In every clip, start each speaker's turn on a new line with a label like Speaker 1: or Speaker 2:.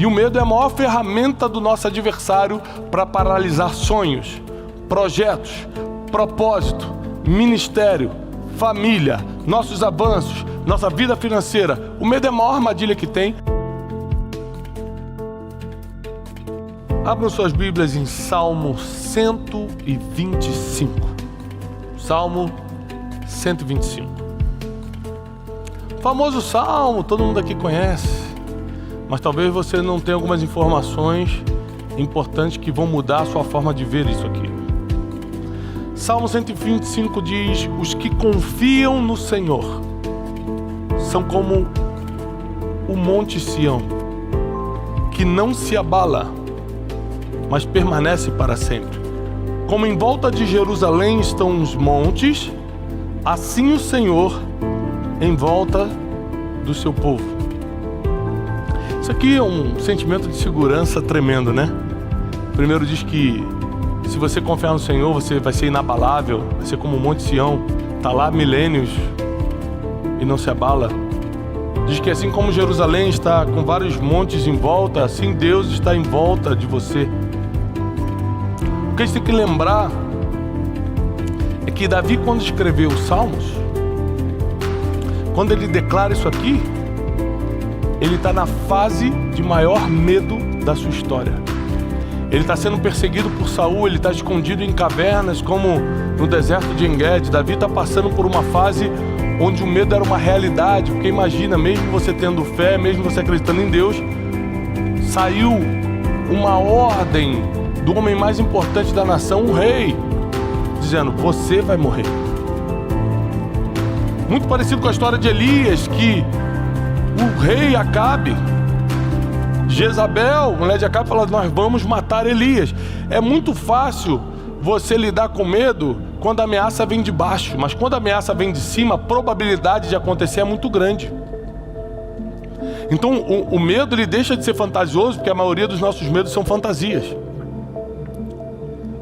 Speaker 1: E o medo é a maior ferramenta do nosso adversário para paralisar sonhos, projetos, propósito, ministério, família, nossos avanços, nossa vida financeira. O medo é a maior armadilha que tem. Abram suas Bíblias em Salmo 125. Salmo 125. Famoso salmo, todo mundo aqui conhece. Mas talvez você não tenha algumas informações importantes que vão mudar a sua forma de ver isso aqui. Salmo 125 diz: os que confiam no Senhor são como o monte Sião, que não se abala, mas permanece para sempre. Como em volta de Jerusalém estão os montes, assim o Senhor em volta do seu povo. Isso aqui é um sentimento de segurança tremendo, né? Primeiro diz que se você confiar no Senhor, você vai ser inabalável, vai ser como o monte Sião, está lá há milênios e não se abala. Diz que assim como Jerusalém está com vários montes em volta, assim Deus está em volta de você. O que a gente tem que lembrar é que Davi, quando escreveu os Salmos, quando ele declara isso aqui, ele está na fase de maior medo da sua história. Ele está sendo perseguido por Saul, ele está escondido em cavernas, como no deserto de En-Gedi. Davi está passando por uma fase onde o medo era uma realidade, porque imagina, mesmo você tendo fé, mesmo você acreditando em Deus, saiu uma ordem do homem mais importante da nação, o rei, dizendo: você vai morrer. Muito parecido com a história de Elias, que o rei Acabe, Jezabel, mulher de Acabe, fala: nós vamos matar Elias. É muito fácil você lidar com medo quando a ameaça vem de baixo, mas quando a ameaça vem de cima, a probabilidade de acontecer é muito grande. Então o medo, ele deixa de ser fantasioso, porque a maioria dos nossos medos são fantasias,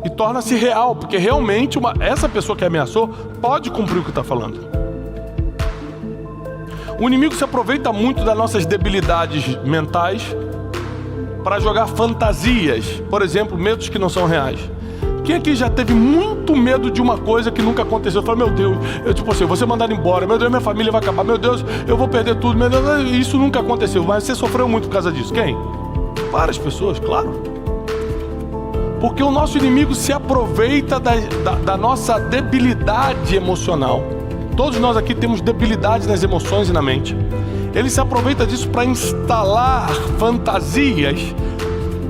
Speaker 1: e torna-se real, porque realmente essa pessoa que ameaçou pode cumprir o que está falando. O inimigo se aproveita muito das nossas debilidades mentais para jogar fantasias, por exemplo, medos que não são reais. Quem aqui já teve muito medo de uma coisa que nunca aconteceu? Fala: meu Deus, eu tipo assim, vou ser mandado embora, meu Deus, minha família vai acabar, meu Deus, eu vou perder tudo, meu Deus, isso nunca aconteceu. Mas você sofreu muito por causa disso. Quem? Várias pessoas, claro. Porque o nosso inimigo se aproveita da nossa debilidade emocional. Todos nós aqui temos debilidades nas emoções e na mente. Ele se aproveita disso para instalar fantasias,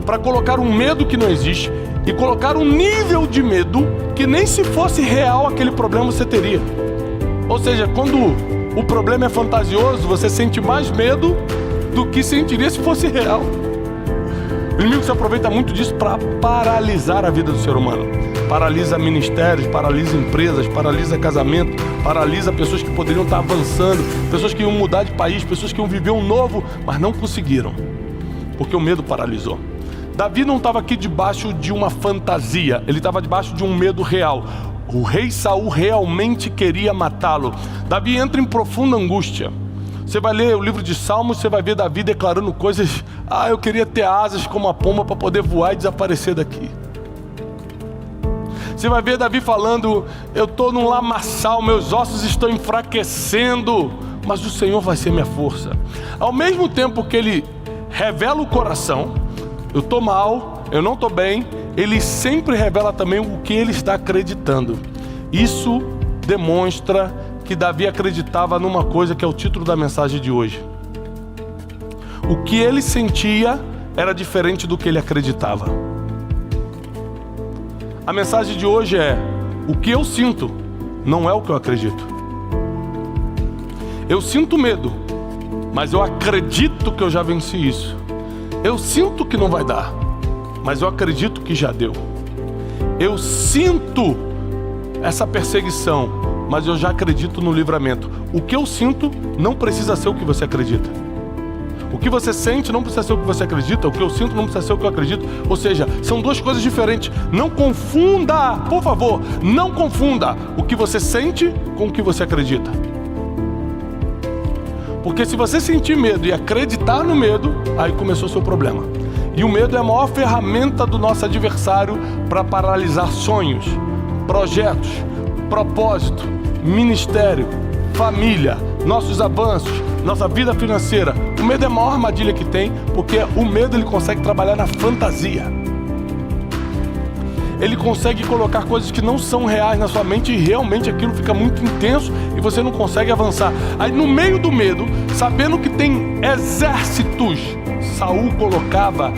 Speaker 1: para colocar um medo que não existe e colocar um nível de medo que nem se fosse real aquele problema você teria. Ou seja, quando o problema é fantasioso, você sente mais medo do que sentiria se fosse real. O inimigo se aproveita muito disso para paralisar a vida do ser humano. Paralisa ministérios, paralisa empresas, paralisa casamento, paralisa pessoas que poderiam estar avançando, pessoas que iam mudar de país, pessoas que iam viver um novo, mas não conseguiram, porque o medo paralisou. Davi não estava aqui debaixo de uma fantasia, ele estava debaixo de um medo real. O rei Saul realmente queria matá-lo. Davi entra em profunda angústia. Você vai ler o livro de Salmos, você vai ver Davi declarando coisas: eu queria ter asas como a pomba para poder voar e desaparecer daqui. Você vai ver Davi falando: eu estou num lamaçal, meus ossos estão enfraquecendo, mas o Senhor vai ser minha força. Ao mesmo tempo que ele revela o coração, eu estou mal, eu não estou bem, ele sempre revela também o que ele está acreditando. Isso demonstra que Davi acreditava numa coisa que é o título da mensagem de hoje. O que ele sentia era diferente do que ele acreditava. A mensagem de hoje é: o que eu sinto não é o que eu acredito. Eu sinto medo, mas eu acredito que eu já venci isso. Eu sinto que não vai dar, mas eu acredito que já deu. Eu sinto essa perseguição, mas eu já acredito no livramento. O que eu sinto não precisa ser o que você acredita. O que você sente não precisa ser o que você acredita. O que eu sinto não precisa ser o que eu acredito. Ou seja, são duas coisas diferentes. Não confunda, por favor, não confunda o que você sente com o que você acredita. Porque se você sentir medo e acreditar no medo, aí começou o seu problema. E o medo é a maior ferramenta do nosso adversário para paralisar sonhos, projetos, propósito, ministério, família, nossos avanços, nossa vida financeira. O medo é a maior armadilha que tem, porque o medo ele consegue trabalhar na fantasia. Ele consegue colocar coisas que não são reais na sua mente e realmente aquilo fica muito intenso e você não consegue avançar. Aí no meio do medo, sabendo que tem exércitos, Saul colocava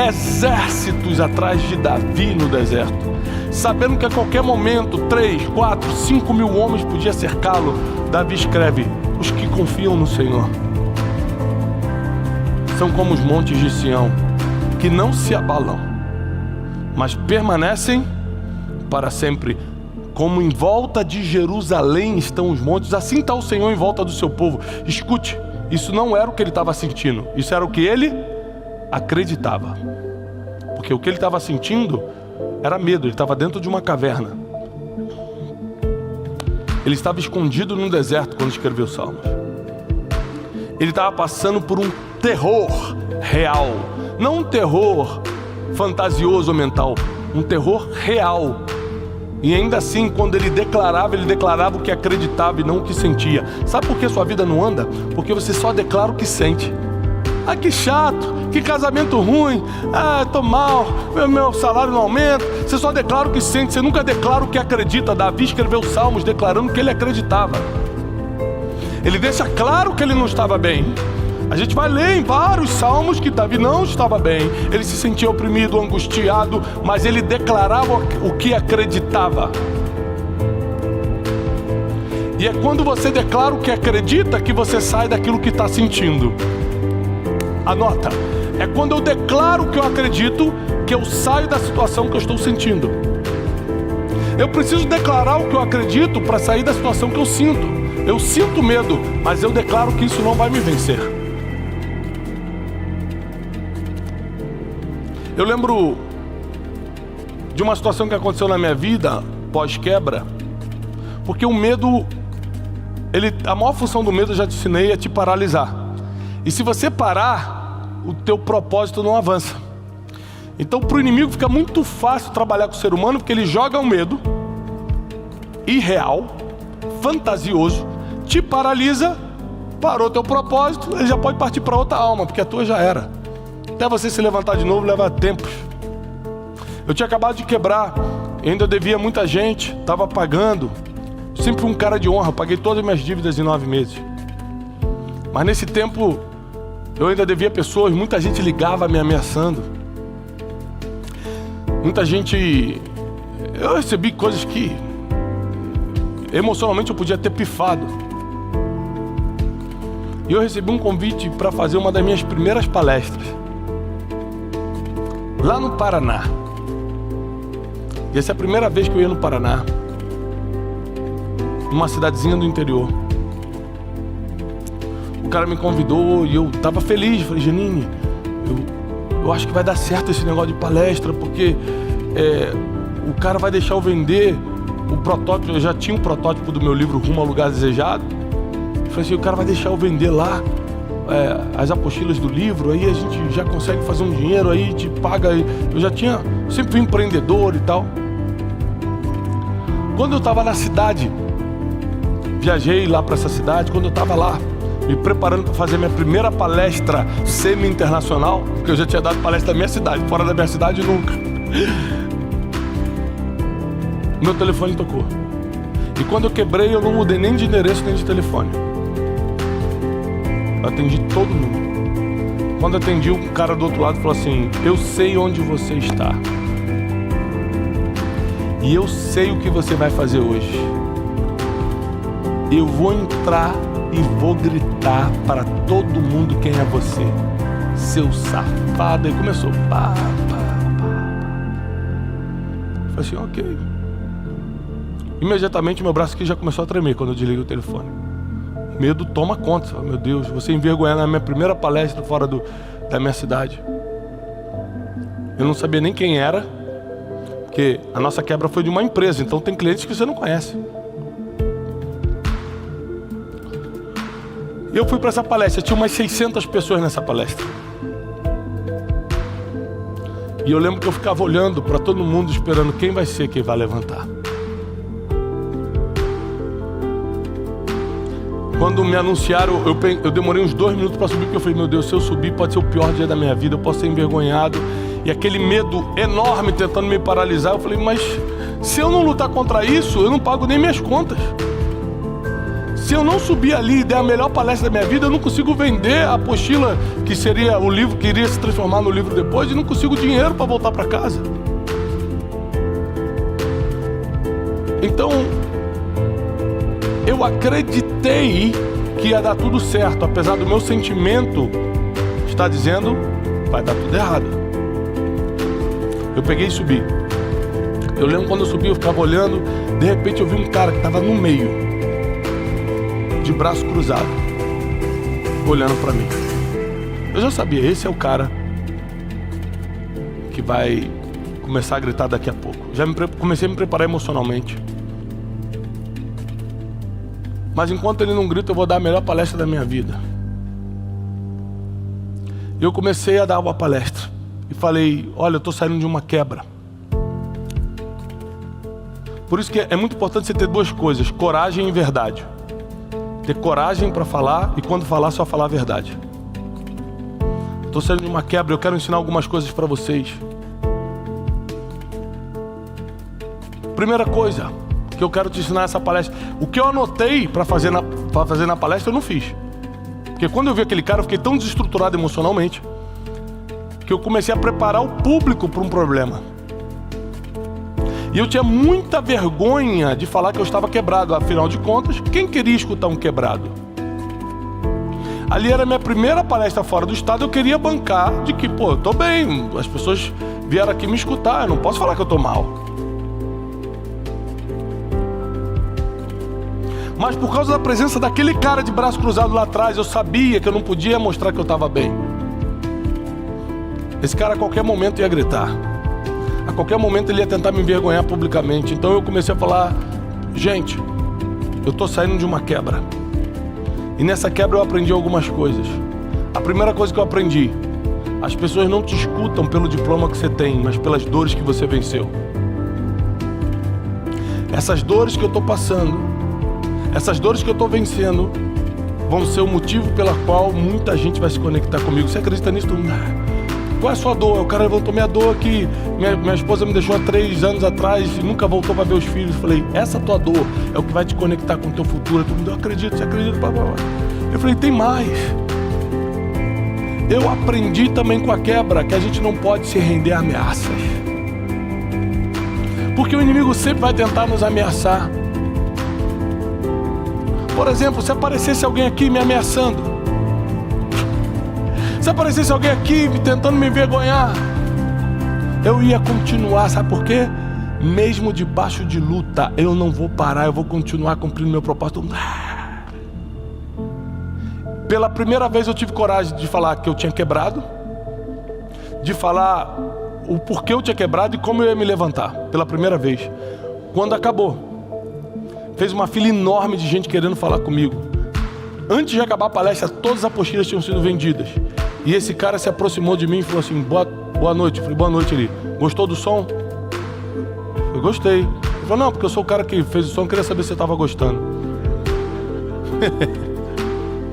Speaker 1: exércitos atrás de Davi no deserto. Sabendo que a qualquer momento 3, 4, 5 mil homens podiam cercá-lo, Davi escreve: os que confiam no Senhor são como os montes de Sião, que não se abalam, mas permanecem para sempre. Como em volta de Jerusalém estão os montes, assim está o Senhor em volta do seu povo. Escute, isso não era o que ele estava sentindo, isso era o que ele acreditava. Porque o que ele estava sentindo era medo, ele estava dentro de uma caverna. Ele estava escondido num deserto quando escreveu os Salmos. Ele estava passando por um terror real, não um terror fantasioso ou mental, um terror real. E ainda assim, quando ele declarava o que acreditava e não o que sentia. Sabe por que sua vida não anda? Porque você só declara o que sente. Ah, que chato, que casamento ruim, ah, tô mal, meu salário não aumenta. Você só declara o que sente, você nunca declara o que acredita. Davi escreveu os Salmos declarando que ele acreditava. Ele deixa claro que ele não estava bem. A gente vai ler em vários salmos que Davi não estava bem. Ele se sentia oprimido, angustiado, mas ele declarava o que acreditava. E é quando você declara o que acredita que você sai daquilo que está sentindo. Anota, é quando eu declaro o que eu acredito que eu saio da situação que eu estou sentindo. Eu preciso declarar o que eu acredito para sair da situação que eu sinto. Eu sinto medo, mas eu declaro que isso não vai me vencer. Eu lembro de uma situação que aconteceu na minha vida pós-quebra, porque o medo, a maior função do medo, eu já te ensinei, é te paralisar. E se você parar, o teu propósito não avança. Então para o inimigo fica muito fácil trabalhar com o ser humano, porque ele joga um medo irreal, fantasioso, te paralisa, parou teu propósito, ele já pode partir para outra alma, porque a tua já era. Até você se levantar de novo leva tempos. Eu tinha acabado de quebrar, ainda devia muita gente, estava pagando. Sempre fui um cara de honra, paguei todas as minhas dívidas em 9 meses. Mas nesse tempo eu ainda devia pessoas, muita gente ligava me ameaçando. Muita gente... Eu recebi coisas que emocionalmente eu podia ter pifado. E eu recebi um convite para fazer uma das minhas primeiras palestras lá no Paraná. E essa é a primeira vez que eu ia no Paraná, numa cidadezinha do interior. O cara me convidou e eu estava feliz. Falei, Janine, eu acho que vai dar certo esse negócio de palestra, porque o cara vai deixar eu vender o protótipo. Eu já tinha um protótipo do meu livro Rumo ao Lugar Desejado. Eu falei assim, o cara vai deixar eu vender lá as apostilas do livro, aí a gente já consegue fazer um dinheiro, aí te paga. Eu já tinha, sempre fui empreendedor e tal. Quando eu estava na cidade, viajei lá para essa cidade, quando eu estava lá, me preparando para fazer minha primeira palestra semi-internacional, porque eu já tinha dado palestra na minha cidade, fora da minha cidade nunca. Meu telefone tocou. E quando eu quebrei, eu não mudei nem de endereço, nem de telefone. Eu atendi todo mundo. Quando atendi, o cara do outro lado falou assim, eu sei onde você está. E eu sei o que você vai fazer hoje. Eu vou entrar e vou gritar para todo mundo quem é você. Seu safado. E começou. Pá. Eu falei assim, ok. Imediatamente meu braço aqui já começou a tremer quando eu desliguei o telefone. O medo toma conta. Meu Deus, você envergonhar na minha primeira palestra fora da minha cidade. Eu não sabia nem quem era, porque a nossa quebra foi de uma empresa, então tem clientes que você não conhece. E eu fui para essa palestra, tinha umas 600 pessoas nessa palestra. E eu lembro que eu ficava olhando para todo mundo, esperando quem vai ser quem vai levantar. Quando me anunciaram, eu demorei uns 2 minutos para subir, porque eu falei, meu Deus, se eu subir pode ser o pior dia da minha vida, eu posso ser envergonhado. E aquele medo enorme tentando me paralisar, eu falei, mas se eu não lutar contra isso, eu não pago nem minhas contas. Se eu não subir ali e der a melhor palestra da minha vida, eu não consigo vender a apostila, que seria o livro que iria se transformar no livro depois, e não consigo dinheiro para voltar para casa. Então, eu acreditei que ia dar tudo certo, apesar do meu sentimento estar dizendo, vai dar tudo errado. Eu peguei e subi. Eu lembro quando eu subi, eu ficava olhando, de repente eu vi um cara que estava no meio, de braço cruzado, olhando para mim. Eu já sabia, esse é o cara que vai começar a gritar daqui a pouco. Comecei a me preparar emocionalmente. Mas enquanto ele não grita, eu vou dar a melhor palestra da minha vida. Eu comecei a dar uma palestra e falei, olha, eu estou saindo de uma quebra. Por isso que é muito importante você ter 2 coisas, coragem e verdade. Ter coragem para falar e quando falar, só falar a verdade. Estou saindo de uma quebra, eu quero ensinar algumas coisas para vocês. Primeira coisa que eu quero te ensinar nessa palestra, o que eu anotei para fazer na palestra, eu não fiz. Porque quando eu vi aquele cara, eu fiquei tão desestruturado emocionalmente que eu comecei a preparar o público para um problema. E eu tinha muita vergonha de falar que eu estava quebrado. Afinal de contas, quem queria escutar um quebrado? Ali era a minha primeira palestra fora do estado, eu queria bancar de que, pô, eu tô bem, as pessoas vieram aqui me escutar, eu não posso falar que eu tô mal. Mas por causa da presença daquele cara de braço cruzado lá atrás, eu sabia que eu não podia mostrar que eu estava bem. Esse cara a qualquer momento ia gritar. A qualquer momento ele ia tentar me envergonhar publicamente. Então eu comecei a falar, gente, eu estou saindo de uma quebra. E nessa quebra eu aprendi algumas coisas. A primeira coisa que eu aprendi, as pessoas não te escutam pelo diploma que você tem, mas pelas dores que você venceu. Essas dores que eu estou passando, essas dores que eu estou vencendo, vão ser o motivo pela qual muita gente vai se conectar comigo. Você acredita nisso? Qual é a sua dor? O cara levantou minha dor que minha esposa me deixou há 3 anos atrás e nunca voltou para ver os filhos. Eu falei, essa tua dor é o que vai te conectar com o teu futuro. Todo mundo, eu acredito, você acredita? Eu falei, tem mais. Eu aprendi também com a quebra que a gente não pode se render a ameaças. Porque o inimigo sempre vai tentar nos ameaçar. Por exemplo, se aparecesse alguém aqui me ameaçando, se aparecesse alguém aqui tentando me envergonhar, eu ia continuar, sabe por quê? Mesmo debaixo de luta, eu não vou parar, eu vou continuar cumprindo meu propósito. Pela primeira vez eu tive coragem de falar que eu tinha quebrado, de falar o porquê eu tinha quebrado e como eu ia me levantar, pela primeira vez. Quando acabou, fez uma fila enorme de gente querendo falar comigo. Antes de acabar a palestra, todas as apostilas tinham sido vendidas. E esse cara se aproximou de mim e falou assim, boa noite. Eu falei, boa noite, ele. Gostou do som? Eu gostei. Ele falou, não, porque eu sou o cara que fez o som, queria saber se você estava gostando.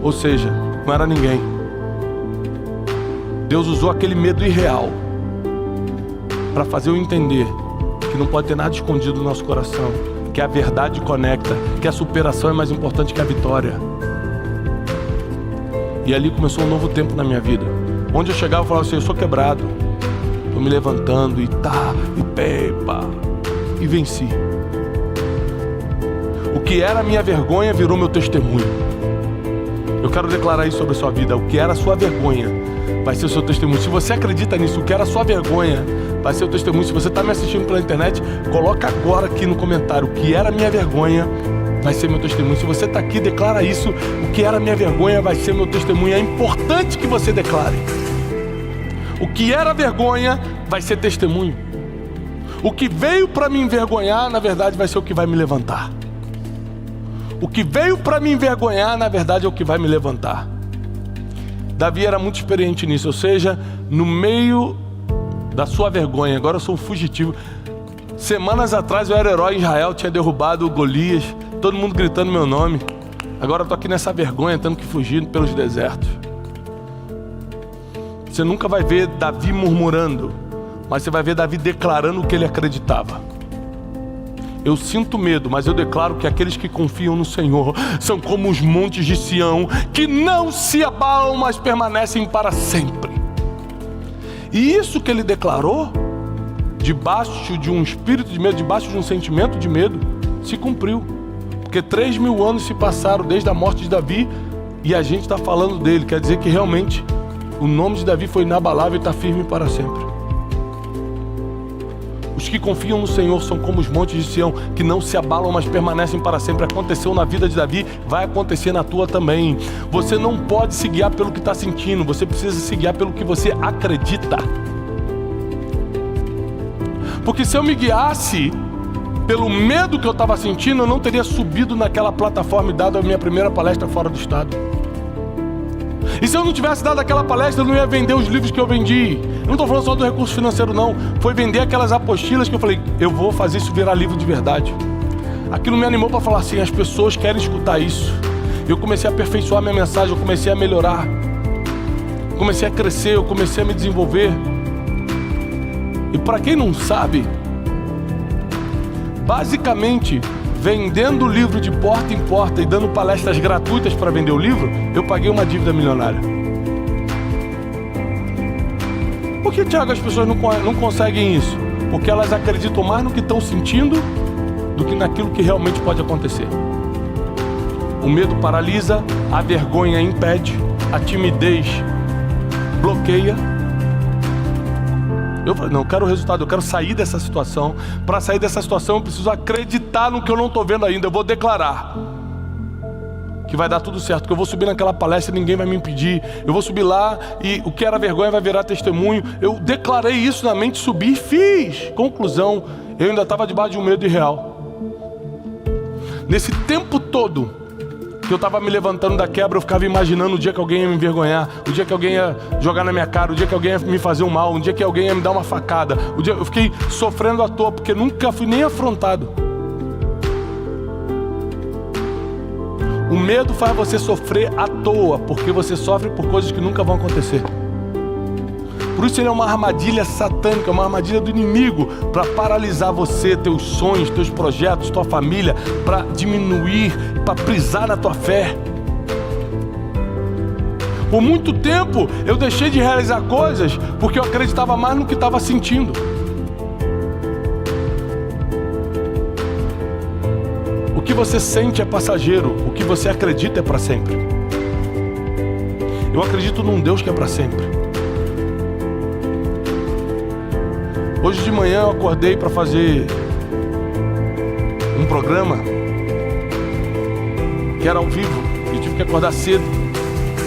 Speaker 1: Ou seja, não era ninguém. Deus usou aquele medo irreal para fazer eu entender que não pode ter nada escondido no nosso coração, que a verdade conecta, que a superação é mais importante que a vitória. E ali começou um novo tempo na minha vida. Onde eu chegava, eu falava assim, eu sou quebrado, estou me levantando e e venci. O que era a minha vergonha virou meu testemunho. Eu quero declarar isso sobre a sua vida. O que era a sua vergonha vai ser o seu testemunho. Se você acredita nisso, o que era a sua vergonha vai ser o testemunho. Se você está me assistindo pela internet, coloca agora aqui no comentário, o que era a minha vergonha vai ser meu testemunho. Se você está aqui, declara isso, o que era a minha vergonha vai ser meu testemunho. É importante que você declare. O que era vergonha vai ser testemunho. O que veio para me envergonhar, na verdade, vai ser o que vai me levantar. O que veio para me envergonhar, na verdade, é o que vai me levantar. Davi era muito experiente nisso, ou seja, no meio da sua vergonha, agora eu sou um fugitivo. Semanas atrás eu era herói em Israel, tinha derrubado Golias, todo mundo gritando meu nome. Agora eu tô aqui nessa vergonha, tendo que fugir pelos desertos. Você nunca vai ver Davi murmurando, mas você vai ver Davi declarando o que ele acreditava. Eu sinto medo, mas eu declaro que aqueles que confiam no Senhor são como os montes de Sião, que não se abalam, mas permanecem para sempre. E isso que ele declarou, debaixo de um espírito de medo, debaixo de um sentimento de medo, se cumpriu. Porque 3.000 anos se passaram desde a morte de Davi e a gente está falando dele. Quer dizer que realmente o nome de Davi foi inabalável e está firme para sempre. Os que confiam no Senhor são como os montes de Sião, que não se abalam, mas permanecem para sempre. Aconteceu na vida de Davi, vai acontecer na tua também. Você não pode se guiar pelo que está sentindo, você precisa se guiar pelo que você acredita. Porque se eu me guiasse pelo medo que eu estava sentindo, eu não teria subido naquela plataforma e dado a minha primeira palestra fora do estado. E se eu não tivesse dado aquela palestra, eu não ia vender os livros que eu vendi. Eu não estou falando só do recurso financeiro, não. Foi vender aquelas apostilas que eu falei, eu vou fazer isso virar livro de verdade. Aquilo me animou para falar assim, as pessoas querem escutar isso. Eu comecei a aperfeiçoar minha mensagem, eu comecei a melhorar. Comecei a crescer, eu comecei a me desenvolver. E para quem não sabe, basicamente, vendendo o livro de porta em porta e dando palestras gratuitas para vender o livro, eu paguei uma dívida milionária. Por que, Tiago, as pessoas não conseguem isso? Porque elas acreditam mais no que estão sentindo do que naquilo que realmente pode acontecer. O medo paralisa, a vergonha impede, a timidez bloqueia. Eu falei, não, eu quero o resultado, eu quero sair dessa situação. Para sair dessa situação eu preciso acreditar no que eu não estou vendo ainda. Eu vou declarar que vai dar tudo certo, que eu vou subir naquela palestra e ninguém vai me impedir. Eu vou subir lá e o que era vergonha vai virar testemunho. Eu declarei isso na mente, subi e fiz. Conclusão, eu ainda estava debaixo de um medo irreal. Nesse tempo todo que eu estava me levantando da quebra, eu ficava imaginando o dia que alguém ia me envergonhar, o dia que alguém ia jogar na minha cara, o dia que alguém ia me fazer um mal, o dia que alguém ia me dar uma facada. Eu fiquei sofrendo à toa, porque nunca fui nem afrontado. O medo faz você sofrer à toa, porque você sofre por coisas que nunca vão acontecer. Por isso ele é uma armadilha satânica, uma armadilha do inimigo, para paralisar você, teus sonhos, teus projetos, tua família, para diminuir, para prisar na tua fé. Por muito tempo eu deixei de realizar coisas porque eu acreditava mais no que estava sentindo. O que você sente é passageiro, o que você acredita é para sempre. Eu acredito num Deus que é para sempre. Hoje de manhã eu acordei para fazer um programa que era ao vivo e tive que acordar cedo,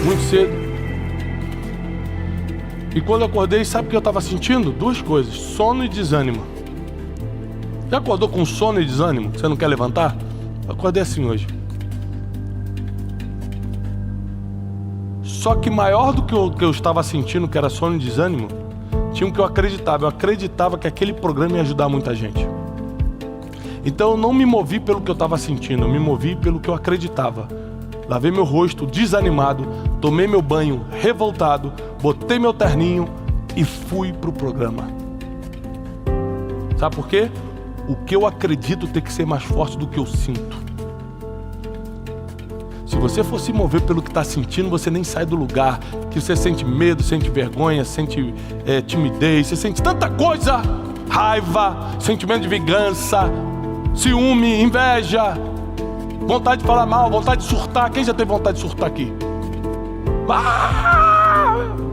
Speaker 1: muito cedo. E quando eu acordei, sabe o que eu estava sentindo? Duas coisas, sono e desânimo. Já acordou com sono e desânimo? Você não quer levantar? Eu acordei assim hoje. Só que maior do que eu estava sentindo, que era sono e desânimo, tinha um que eu acreditava. Eu acreditava que aquele programa ia ajudar muita gente. Então eu não me movi pelo que eu estava sentindo, eu me movi pelo que eu acreditava. Lavei meu rosto desanimado, tomei meu banho revoltado, botei meu terninho e fui pro programa. Sabe por quê? O que eu acredito tem que ser mais forte do que eu sinto. Se você for se mover pelo que está sentindo, você nem sai do lugar. Que você sente medo, sente vergonha, sente timidez, você sente tanta coisa. Raiva, sentimento de vingança, ciúme, inveja, vontade de falar mal, vontade de surtar. Quem já teve vontade de surtar aqui?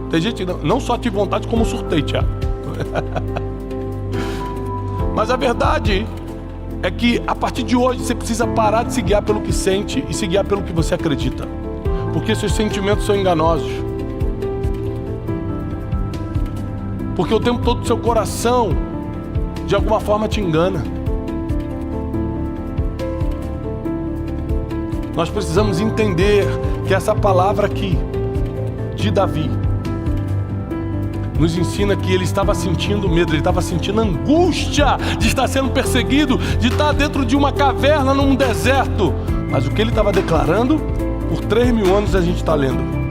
Speaker 1: Tem gente que não só tive vontade, como surtei, Tiago. Mas a verdade é que a partir de hoje você precisa parar de se guiar pelo que sente e se guiar pelo que você acredita. Porque seus sentimentos são enganosos. Porque o tempo todo seu coração de alguma forma te engana. Nós precisamos entender que essa palavra aqui, de Davi, nos ensina que ele estava sentindo medo, ele estava sentindo angústia de estar sendo perseguido, de estar dentro de uma caverna num deserto. Mas o que ele estava declarando, por 3.000 anos a gente está lendo: